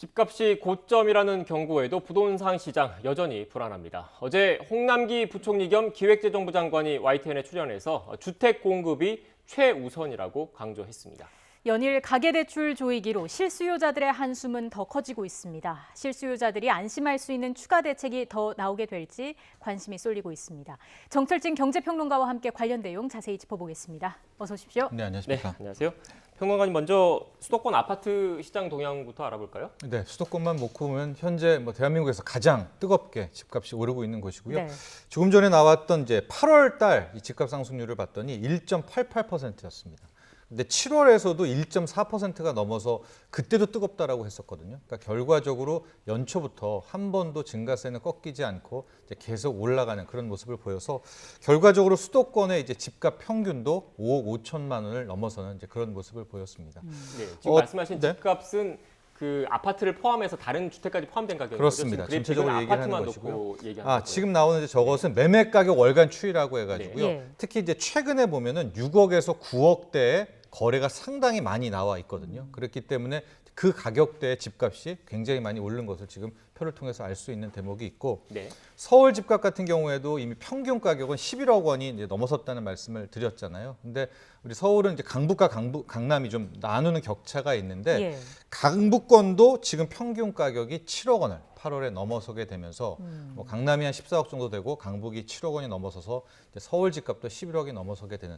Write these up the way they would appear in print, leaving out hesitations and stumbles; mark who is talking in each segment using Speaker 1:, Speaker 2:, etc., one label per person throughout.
Speaker 1: 집값이 고점이라는 경고에도 부동산 시장 여전히 불안합니다. 어제 홍남기 부총리 겸 기획재정부 장관이 YTN에 출연해서 주택 공급이 최우선이라고 강조했습니다.
Speaker 2: 연일 가계대출 조이기로 실수요자들의 한숨은 더 커지고 있습니다. 실수요자들이 안심할 수 있는 추가 대책이 더 나오게 될지 관심이 쏠리고 있습니다. 정철진 경제평론가와 함께 관련 내용 자세히 짚어보겠습니다. 어서 오십시오.
Speaker 3: 네, 안녕하십니까.
Speaker 1: 네, 안녕하세요. 평론가님 먼저 수도권 아파트 시장 동향부터 알아볼까요?
Speaker 3: 네, 수도권만 놓고 보면 현재 대한민국에서 가장 뜨겁게 집값이 오르고 있는 곳이고요.
Speaker 2: 네.
Speaker 3: 조금 전에 나왔던 이제 8월 달 이 집값 상승률을 봤더니 1.88%였습니다. 근데 7월에서도 1.4%가 넘어서 그때도 뜨겁다라고 했었거든요. 그러니까 결과적으로 연초부터 한 번도 증가세는 꺾이지 않고 이제 계속 올라가는 그런 모습을 보여서 결과적으로 수도권의 이제 집값 평균도 5억 5천만 원을 넘어서는 이제 그런 모습을 보였습니다.
Speaker 1: 네, 지금 말씀하신
Speaker 3: 네.
Speaker 1: 집값은 그 아파트를 포함해서 다른 주택까지 포함된 가격이죠.
Speaker 3: 그렇습니다. 전체적으로 얘기를 하는
Speaker 1: 아파트만
Speaker 3: 것이고요.
Speaker 1: 놓고 얘기하는 거고요.
Speaker 3: 지금 나오는 이제 저것은 매매 가격 월간 추이라고 해가지고요.
Speaker 2: 네.
Speaker 3: 특히 이제 최근에 보면은 6억에서 9억대의 거래가 상당히 많이 나와 있거든요. 그렇기 때문에 그 가격대의 집값이 굉장히 많이 오른 것을 지금 표를 통해서 알 수 있는 대목이 있고,
Speaker 1: 네.
Speaker 3: 서울 집값 같은 경우에도 이미 평균 가격은 11억 원이 이제 넘어섰다는 말씀을 드렸잖아요. 근데 우리 서울은 이제 강북과 강남이 좀 나누는 격차가 있는데
Speaker 2: 예.
Speaker 3: 강북권도 지금 평균 가격이 7억 원을 8월에 넘어서게 되면서 강남이 한 14억 정도 되고 강북이 7억 원이 넘어서서 이제 서울 집값도 11억이 넘어서게 되는.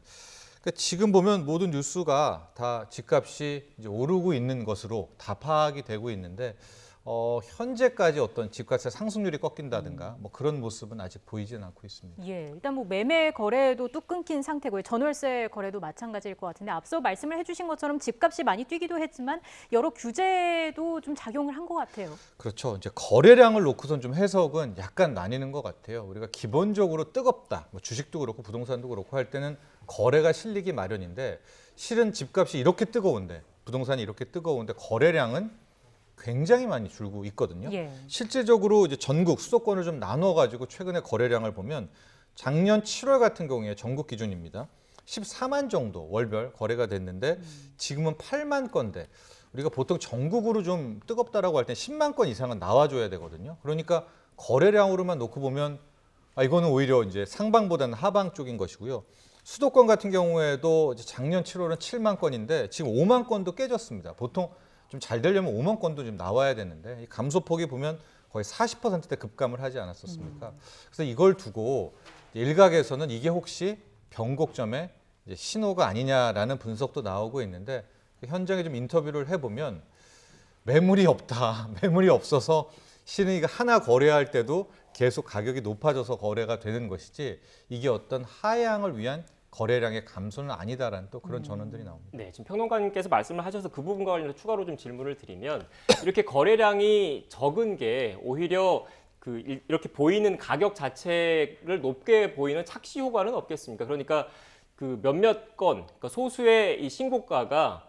Speaker 3: 그러니까 지금 보면 모든 뉴스가 다 집값이 이제 오르고 있는 것으로 다 파악이 되고 있는데 현재까지 어떤 집값의 상승률이 꺾인다든가 그런 모습은 아직 보이지는 않고 있습니다.
Speaker 2: 예, 일단 매매 거래도 뚝 끊긴 상태고요. 전월세 거래도 마찬가지일 것 같은데 앞서 말씀을 해주신 것처럼 집값이 많이 뛰기도 했지만 여러 규제도 좀 작용을 한 것 같아요.
Speaker 3: 그렇죠. 이제 거래량을 놓고선 좀 해석은 약간 나뉘는 것 같아요. 우리가 기본적으로 뜨겁다, 주식도 그렇고 부동산도 그렇고 할 때는 거래가 실리기 마련인데 실은 집값이 이렇게 뜨거운데 부동산이 이렇게 뜨거운데 거래량은 굉장히 많이 줄고 있거든요.
Speaker 2: 예.
Speaker 3: 실제적으로 이제 전국 수도권을 좀 나눠가지고 최근에 거래량을 보면 작년 7월 같은 경우에 전국 기준입니다. 14만 정도 월별 거래가 됐는데 지금은 8만 건대. 우리가 보통 전국으로 좀 뜨겁다라고 할 때 10만 건 이상은 나와줘야 되거든요. 그러니까 거래량으로만 놓고 보면 이거는 오히려 이제 상방보다는 하방 쪽인 것이고요. 수도권 같은 경우에도 이제 작년 7월은 7만 건인데 지금 5만 건도 깨졌습니다. 보통 좀 잘 되려면 5만 건도 좀 나와야 되는데 이 감소폭이 보면 거의 40%대 급감을 하지 않았었습니까? 그래서 이걸 두고 일각에서는 이게 혹시 변곡점의 이제 신호가 아니냐라는 분석도 나오고 있는데 현장에 좀 인터뷰를 해보면 매물이 없다, 매물이 없어서 실은 이거 하나 거래할 때도 계속 가격이 높아져서 거래가 되는 것이지 이게 어떤 하향을 위한 거래량의 감소는 아니다라는 또 그런 전언들이 나옵니다.
Speaker 1: 네, 지금 평론가님께서 말씀을 하셔서 그 부분과 관련해서 추가로 좀 질문을 드리면 이렇게 거래량이 적은 게 오히려 이렇게 보이는 가격 자체를 높게 보이는 착시 효과는 없겠습니까? 그러니까 그 몇몇 건, 그러니까 소수의 이 신고가가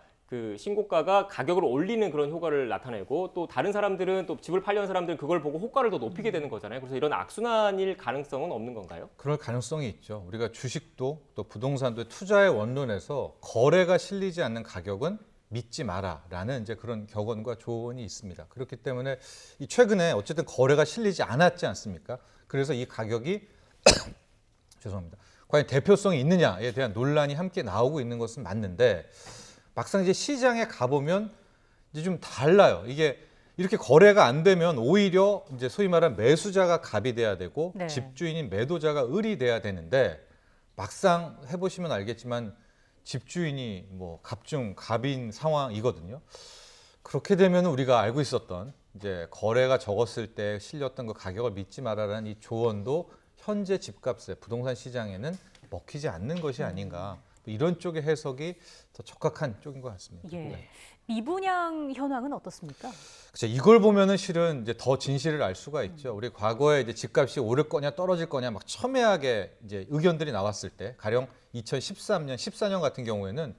Speaker 1: 가격을 올리는 그런 효과를 나타내고 또 다른 사람들은 또 집을 팔려는 사람들은 그걸 보고 호가를 더 높이게 되는 거잖아요. 그래서 이런 악순환일 가능성은 없는 건가요?
Speaker 3: 그럴 가능성이 있죠. 우리가 주식도 또 부동산도 투자의 원론에서 거래가 실리지 않는 가격은 믿지 마라라는 이제 그런 격언과 조언이 있습니다. 그렇기 때문에 이 최근에 어쨌든 거래가 실리지 않았지 않습니까? 그래서 이 가격이 죄송합니다. 과연 대표성이 있느냐에 대한 논란이 함께 나오고 있는 것은 맞는데 막상 이제 시장에 가보면 이제 좀 달라요. 이게 이렇게 거래가 안 되면 오히려 이제 소위 말하는 매수자가 갑이 돼야 되고
Speaker 2: 네.
Speaker 3: 집주인인 매도자가 을이 돼야 되는데 막상 해보시면 알겠지만 집주인이 갑중 갑인 상황이거든요. 그렇게 되면 우리가 알고 있었던 이제 거래가 적었을 때 실렸던 그 가격을 믿지 말아라는 이 조언도 현재 집값에 부동산 시장에는 먹히지 않는 것이 아닌가. 이런 쪽의 해석이 더 적합한 쪽인 것 같습니다.
Speaker 2: 예.
Speaker 3: 네.
Speaker 2: 미분양 현황은 어떻습니까?
Speaker 3: 그렇죠. 이걸 보면은 실은 이제 더 진실을 알 수가 있죠. 우리 과거에 이제 집값이 오를 거냐 떨어질 거냐 막 첨예하게 이제 의견들이 나왔을 때, 가령 2013년, 14년 같은 경우에는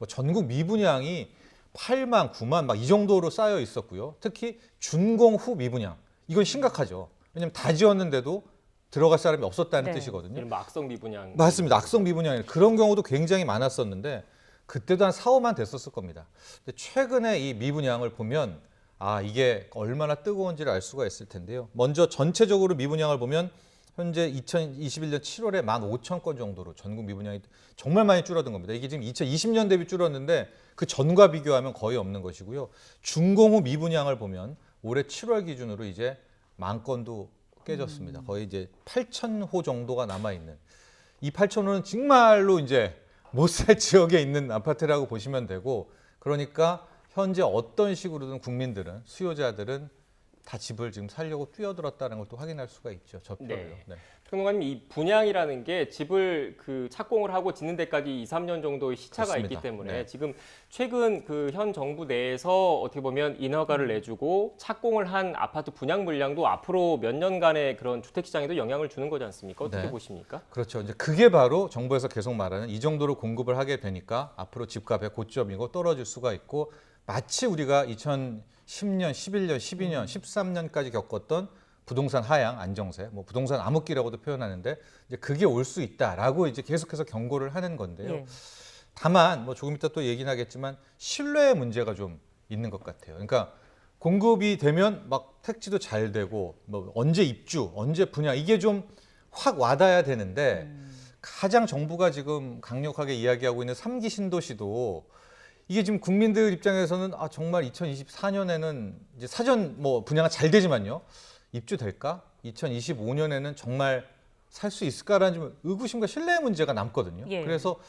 Speaker 3: 전국 미분양이 8만, 9만 막 이 정도로 쌓여 있었고요. 특히 준공 후 미분양 이건 심각하죠. 왜냐하면 다 지었는데도 들어갈 사람이 없었다는
Speaker 2: 네.
Speaker 3: 뜻이거든요.
Speaker 1: 이런 악성 미분양.
Speaker 3: 맞습니다. 악성 미분양 그런 경우도 굉장히 많았었는데 그때도 한 4, 5만 됐었을 겁니다. 근데 최근에 이 미분양을 보면 이게 얼마나 뜨거운지를 알 수가 있을 텐데요. 먼저 전체적으로 미분양을 보면 현재 2021년 7월에 15,000건 정도로 전국 미분양이 정말 많이 줄어든 겁니다. 이게 지금 2020년 대비 줄었는데 그 전과 비교하면 거의 없는 것이고요. 준공후 미분양을 보면 올해 7월 기준으로 이제 10,000건도 깨졌습니다. 거의 이제 8,000호 정도가 남아 있는. 이 8,000호는 정말로 이제 못 살 지역에 있는 아파트라고 보시면 되고, 그러니까 현재 어떤 식으로든 국민들은, 수요자들은 다 집을 지금 살려고 뛰어들었다는 걸 또 확인할 수가 있죠. 저별로.
Speaker 1: 네.
Speaker 3: 네.
Speaker 1: 평론가님, 이 분양이라는 게 집을 그 착공을 하고 짓는 데까지 2, 3년 정도의 시차가
Speaker 3: 그렇습니다.
Speaker 1: 있기 때문에
Speaker 3: 네.
Speaker 1: 지금 최근 그 현 정부 내에서 어떻게 보면 인허가를 내주고 착공을 한 아파트 분양 물량도 앞으로 몇 년간의 그런 주택 시장에도 영향을 주는 거지 않습니까? 어떻게
Speaker 3: 네.
Speaker 1: 보십니까?
Speaker 3: 그렇죠. 이제 그게 바로 정부에서 계속 말하는 이 정도로 공급을 하게 되니까 앞으로 집값의 고점이고 떨어질 수가 있고, 마치 우리가 2010년, 11년, 12년, 13년까지 겪었던 부동산 하향, 안정세, 뭐 부동산 암흑기라고도 표현하는데, 이제 그게 올 수 있다라고 이제 계속해서 경고를 하는 건데요.
Speaker 2: 예.
Speaker 3: 다만 뭐 조금 이따 또 얘기는 하겠지만 신뢰의 문제가 좀 있는 것 같아요. 그러니까 공급이 되면 막 택지도 잘 되고 뭐 언제 입주, 언제 분양, 이게 좀 확 와닿아야 되는데, 가장 정부가 지금 강력하게 이야기하고 있는 3기 신도시도 이게 지금 국민들 입장에서는 정말 2024년에는 이제 사전 뭐 분양가 잘 되지만요, 입주될까? 2025년에는 정말 살 수 있을까라는 좀 의구심과 신뢰의 문제가 남거든요.
Speaker 2: 예.
Speaker 3: 그래서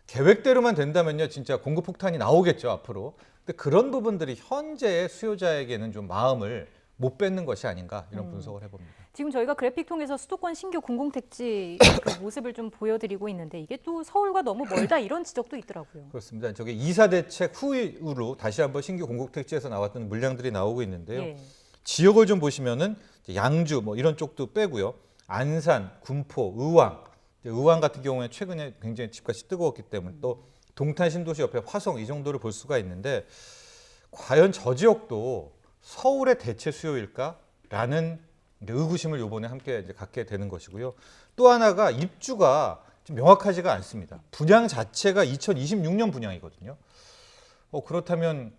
Speaker 3: 계획대로만 된다면요, 진짜 공급 폭탄이 나오겠죠, 앞으로. 근데 그런 부분들이 현재의 수요자에게는 좀 마음을 못 뺏는 것이 아닌가, 이런 분석을 해봅니다.
Speaker 2: 지금 저희가 그래픽 통해서 수도권 신규 공공택지 그 모습을 좀 보여드리고 있는데, 이게 또 서울과 너무 멀다 이런 지적도 있더라고요.
Speaker 3: 그렇습니다. 저게 2사 대책 후로 다시 한번 신규 공급택지에서 나왔던 물량들이 나오고 있는데요.
Speaker 2: 예.
Speaker 3: 지역을 좀 보시면은 양주 뭐 이런 쪽도 빼고요. 안산, 군포, 의왕. 의왕 같은 경우에 최근에 굉장히 집값이 뜨거웠기 때문에, 또 동탄 신도시 옆에 화성, 이 정도를 볼 수가 있는데, 과연 저 지역도 서울의 대체 수요일까라는 의구심을 이번에 함께 이제 갖게 되는 것이고요. 또 하나가 입주가 좀 명확하지가 않습니다. 분양 자체가 2026년 분양이거든요. 그렇다면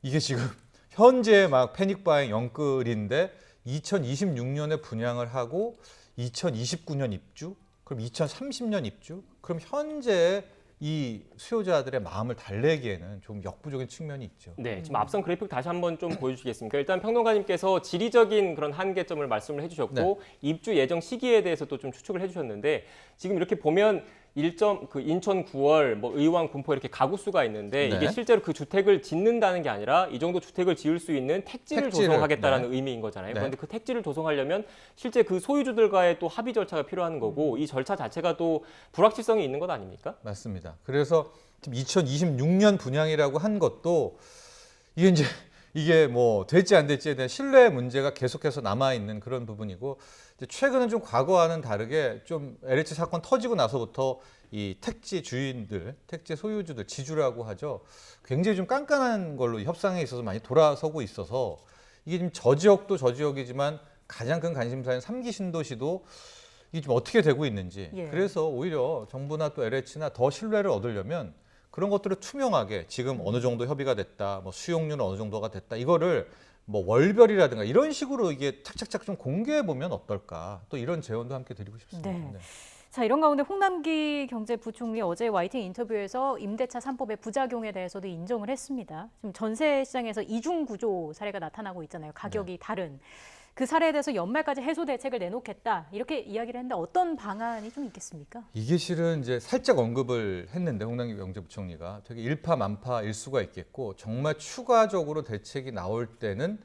Speaker 3: 이게 지금 현재 막 패닉바잉 영끌인데 2026년에 분양을 하고 2029년 입주, 그럼 2030년 입주, 그럼 현재 이 수요자들의 마음을 달래기에는 좀 역부족인 측면이 있죠.
Speaker 1: 네, 지금 앞선 그래픽 다시 한번 좀 보여주시겠습니까? 일단 평론가님께서 지리적인 그런 한계점을 말씀을 해주셨고,
Speaker 3: 네.
Speaker 1: 입주 예정 시기에 대해서 또 좀 추측을 해주셨는데, 지금 이렇게 보면 인천 9월, 뭐 의왕, 군포 이렇게 가구 수가 있는데,
Speaker 3: 네.
Speaker 1: 이게 실제로 그 주택을 짓는다는 게 아니라 이 정도 주택을 지을 수 있는 택지를 조성하겠다라는 의미인 거잖아요.
Speaker 3: 네.
Speaker 1: 그런데 그 택지를 조성하려면 실제 그 소유주들과의 또 합의 절차가 필요한 거고, 이 절차 자체가 또 불확실성이 있는 것 아닙니까?
Speaker 3: 맞습니다. 그래서 지금 2026년 분양이라고 한 것도 이게 뭐 될지 안 될지에 대한 신뢰 문제가 계속해서 남아 있는 그런 부분이고, 이제 최근은 좀 과거와는 다르게 좀 LH 사건 터지고 나서부터 이 택지 주인들, 택지 소유주들, 지주라고 하죠. 굉장히 좀 깐깐한 걸로 협상에 있어서 많이 돌아서고 있어서, 이게 지금 저 지역도 저 지역이지만 가장 큰 관심사인 3기 신도시도 이게 좀 어떻게 되고 있는지.
Speaker 2: 예.
Speaker 3: 그래서 오히려 정부나 또 LH나 더 신뢰를 얻으려면 그런 것들을 투명하게, 지금 어느 정도 협의가 됐다, 뭐 수용률은 어느 정도가 됐다, 이거를 뭐 월별이라든가 이런 식으로 이게 착착착 좀 공개해 보면 어떨까, 또 이런 제언도 함께 드리고 싶습니다.
Speaker 2: 네.
Speaker 3: 네.
Speaker 2: 자, 이런 가운데 홍남기 경제부총리 어제 YTN 인터뷰에서 임대차 3법의 부작용에 대해서도 인정을 했습니다. 지금 전세 시장에서 이중 구조 사례가 나타나고 있잖아요. 가격이 다른. 그 사례에 대해서 연말까지 해소 대책을 내놓겠다, 이렇게 이야기를 했는데 어떤 방안이 좀 있겠습니까?
Speaker 3: 이게 실은 이제 살짝 언급을 했는데, 홍남기 경제부총리가 되게 일파만파일 수가 있겠고, 정말 추가적으로 대책이 나올 때는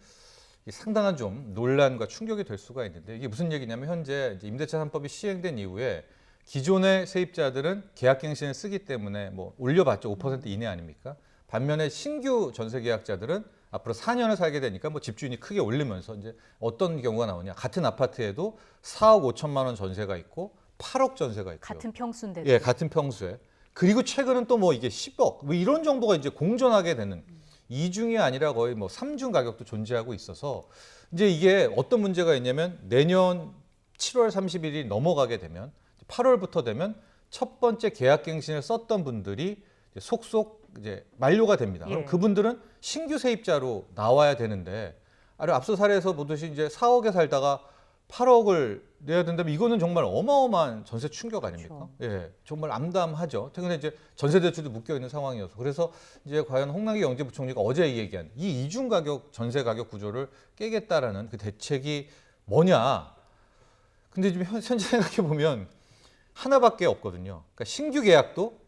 Speaker 3: 상당한 좀 논란과 충격이 될 수가 있는데, 이게 무슨 얘기냐면, 현재 이제 임대차 3법이 시행된 이후에 기존의 세입자들은 계약갱신을 쓰기 때문에 뭐 올려봤자 5% 이내 아닙니까? 반면에 신규 전세 계약자들은 앞으로 4년을 살게 되니까 뭐 집주인이 크게 올리면서 이제 어떤 경우가 나오냐, 같은 아파트에도 4억 5천만 원 전세가 있고 8억 전세가 있고요.
Speaker 2: 같은 평수인데도.
Speaker 3: 예, 같은 평수에. 그리고 최근은 또 뭐 이게 10억 뭐 이런 정도가 이제 공존하게 되는, 2중이 아니라 거의 뭐 3중 가격도 존재하고 있어서, 이제 이게 어떤 문제가 있냐면, 내년 7월 30일이 넘어가게 되면 8월부터 되면 첫 번째 계약갱신을 썼던 분들이 이제 속속 이제 만료가 됩니다. 그럼
Speaker 2: 예.
Speaker 3: 그분들은 신규 세입자로 나와야 되는데 앞서 사례에서 보듯이 이제 4억에 살다가 8억을 내야 된다면 이거는 정말 어마어마한 전세 충격 아닙니까? 예, 정말 암담하죠. 최근에 이제 전세 대출도 묶여 있는 상황이어서 그래서 이제 과연 홍남기 경제부총리가 어제 얘기한 이 이중 가격 전세 가격 구조를 깨겠다라는 그 대책이 뭐냐? 근데 지금 현재 생각해 보면 하나밖에 없거든요. 그러니까 신규 계약도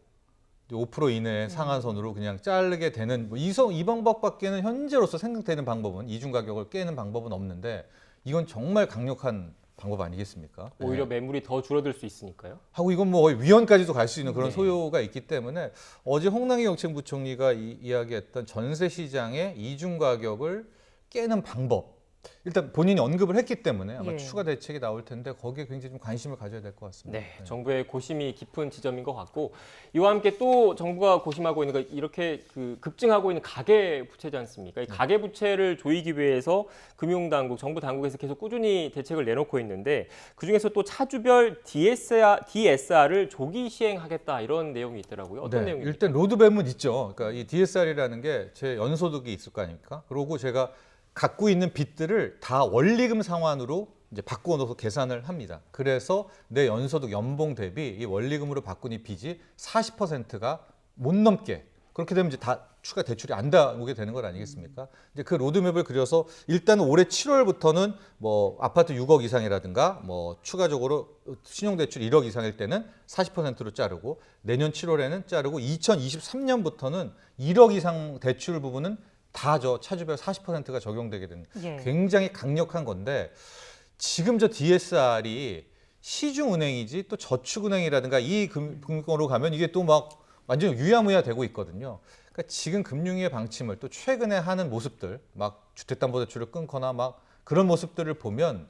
Speaker 3: 5% 이내 상한선으로 그냥 자르게 되는 이 방법밖에는 현재로서 생각되는 방법은 이중 가격을 깨는 방법은 없는데 이건 정말 강력한 방법 아니겠습니까?
Speaker 1: 오히려
Speaker 3: 네.
Speaker 1: 매물이 더 줄어들 수 있으니까요.
Speaker 3: 하고 이건 뭐 거의 위헌까지도 갈 수 있는 그런
Speaker 1: 네.
Speaker 3: 소요가 있기 때문에 어제 홍남기 경제부총리가 이야기했던 전세 시장의 이중 가격을 깨는 방법 일단 본인이 언급을 했기 때문에 아마
Speaker 2: 예.
Speaker 3: 추가 대책이 나올 텐데 거기에 굉장히 좀 관심을 가져야 될 것 같습니다.
Speaker 1: 네, 정부의 고심이 깊은 지점인 것 같고 이와 함께 또 정부가 고심하고 있는 거 이렇게 그 급증하고 있는 가계 부채지 않습니까? 이 가계 부채를 조이기 위해서 금융당국, 정부 당국에서 계속 꾸준히 대책을 내놓고 있는데 그중에서 또 차주별 DSR을 조기 시행하겠다 이런 내용이 있더라고요. 어떤
Speaker 3: 네,
Speaker 1: 내용입니까?
Speaker 3: 일단 로드맵은 있죠. 그러니까 이 DSR이라는 게 제 연소득이 있을 거 아닙니까? 그러고 제가 갖고 있는 빚들을 다 원리금 상환으로 이제 바꾸어 놓아서 계산을 합니다. 그래서 내 연소득 연봉 대비 이 원리금으로 바꾼 이 빚이 40%가 못 넘게 그렇게 되면 이제 다 추가 대출이 안 나오게 되는 것 아니겠습니까? 이제 그 로드맵을 그려서 일단 올해 7월부터는 뭐 아파트 6억 이상이라든가 뭐 추가적으로 신용대출 1억 이상일 때는 40%로 자르고 내년 7월에는 자르고 2023년부터는 1억 이상 대출 부분은 다 저 차주별 40%가 적용되게 되는
Speaker 2: 예.
Speaker 3: 굉장히 강력한 건데 지금 저 DSR이 시중은행이지 또 저축은행이라든가 이 금융으로 가면 이게 또 막 완전 유야무야 되고 있거든요. 그러니까 지금 금융위의 방침을 또 최근에 하는 모습들 막 주택담보대출을 끊거나 막 그런 모습들을 보면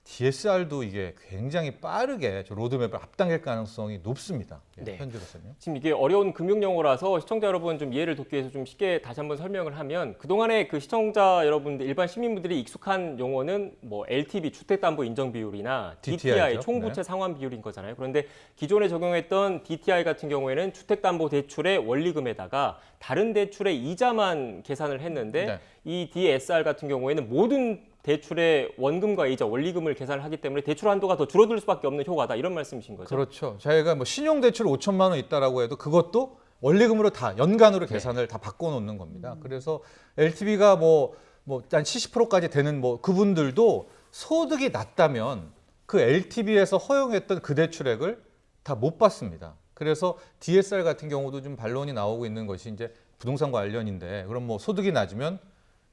Speaker 3: DSR도 이게 굉장히 빠르게 저 로드맵을 앞당길 가능성이 높습니다. 예,
Speaker 1: 네.
Speaker 3: 현재로서는요.
Speaker 1: 지금 이게 어려운 금융 용어라서 시청자 여러분 좀 이해를 돕기 위해서 좀 쉽게 다시 한번 설명을 하면 그동안에 그 시청자 여러분들 일반 시민분들이 익숙한 용어는 뭐 LTV 주택담보 인정 비율이나 DTI
Speaker 3: DTI 죠.
Speaker 1: 총부채
Speaker 3: 네.
Speaker 1: 상환 비율인 거잖아요. 그런데 기존에 적용했던 DTI 같은 경우에는 주택담보 대출의 원리금에다가 다른 대출의 이자만 계산을 했는데
Speaker 3: 네.
Speaker 1: 이 DSR 같은 경우에는 모든 대출의 원금과 이자, 원리금을 계산을 하기 때문에 대출 한도가 더 줄어들 수밖에 없는 효과다 이런 말씀이신 거죠?
Speaker 3: 그렇죠. 저희가 뭐 신용대출 5천만 원 있다라고 해도 그것도 원리금으로 다 연간으로 계산을 다 바꿔놓는 겁니다. 그래서 LTV가 뭐 한 70%까지 되는 뭐 그분들도 소득이 낮다면 그 LTV에서 허용했던 그 대출액을 다 못 받습니다. 그래서 DSR 같은 경우도 좀 반론이 나오고 있는 것이 이제 부동산 관련인데 그럼 뭐 소득이 낮으면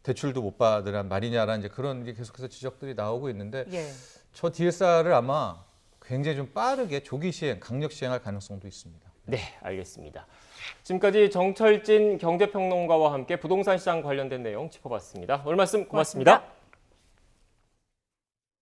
Speaker 3: 대출도 못 받으란 말이냐라는 이제 그런 게 계속해서 지적들이 나오고 있는데
Speaker 2: 예.
Speaker 3: 저 DSR을 아마 굉장히 좀 빠르게 조기 시행, 강력 시행할 가능성도 있습니다.
Speaker 1: 네, 알겠습니다. 지금까지 정철진 경제평론가와 함께 부동산 시장 관련된 내용 짚어봤습니다. 오늘 말씀 고맙습니다.
Speaker 2: 고맙습니다.